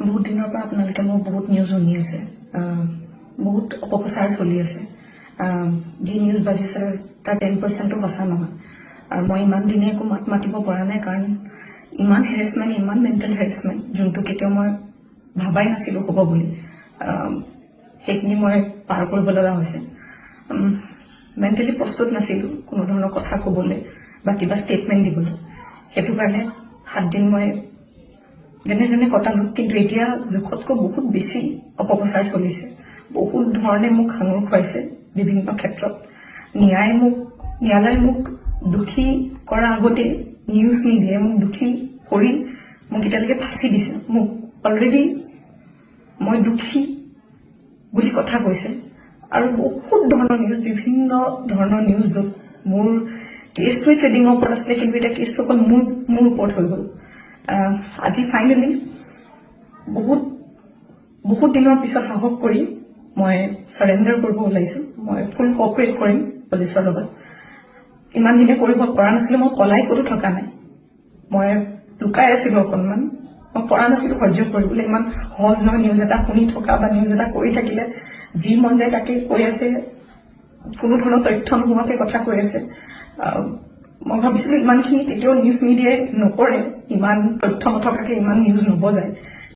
বহুত দিনৰ পৰা আপোনালোকে মোক বহুত নিউজ শুনি আছে, বহুত অপপ্ৰচাৰ চলি আছে। যি নিউজ বাজিছে তাৰ 10%ও সঁচা নহয়। আৰু মই ইমান দিনে একো মাত মাতিব পৰা নাই, কাৰণ ইমান হেৰেছমেণ্ট, ইমান মেণ্টেল হেৰেছমেণ্ট, যোনটো কেতিয়াও মই ভাবাই নাছিলো হ'ব বুলি, সেইখিনি মই পাৰ কৰিব লগা হৈছে। মেণ্টেলি প্ৰস্তুত নাছিলো কোনো ধৰণৰ কথা ক'বলৈ বা কিবা ষ্টেটমেণ্ট দিবলৈ। সেইটো কাৰণে 7 দিন মই যেনে যেনে কটালো, কিন্তু এতিয়া জোখতকৈ বহুত বেছি অপপ্ৰচাৰ চলিছে। বহুত ধৰণে মোক সাঙুৰ খুৱাইছে বিভিন্ন ক্ষেত্ৰত। ন্যায়ালয়ে মোক দোষী কৰাৰ আগতে নিউজ মিডিয়াই মোক দোষী কৰি মোক এতিয়ালৈকে ফাঁচি দিছে। মোক অলৰেডি মই দোষী বুলি কথা কৈছে। আৰু বহুত ধৰণৰ নিউজ, বিভিন্ন ধৰণৰ নিউজ, য'ত মোৰ কেছটোৱে ট্ৰেডিঙৰ ওপৰত আছিলে, কিন্তু এতিয়া কেছটো অকল মোৰ ওপৰত হৈ গ'ল। আজি ফাইনেলি বহুত দিনৰ পিছত সাহস কৰি মই চাৰেণ্ডাৰ কৰিব ওলাইছো। মই ফুল কঅপাৰেট কৰিম পুলিচৰ লগত। ইমান দিনে কৰিব পৰা নাছিলো, মই পলাই ক'তো থকা নাই, মই লুকাই আছিলো অকণমান। মই পৰা নাছিলো সহ্য কৰিবলৈ। ইমান সহজ নহয় নিউজ এটা শুনি থকা বা নিউজ এটা কৰি থাকিলে। যি মন যায় তাকে কৈ আছে, কোনো ধৰণৰ তথ্য নোহোৱাকে কথা কৈ আছে। মই ভাবিছিলো ইমানখিনি তেতিয়াও নিউজ মিডিয়াই নকৰে, ইমান তথ্য নথকাকে ইমান নিউজ নবজায়।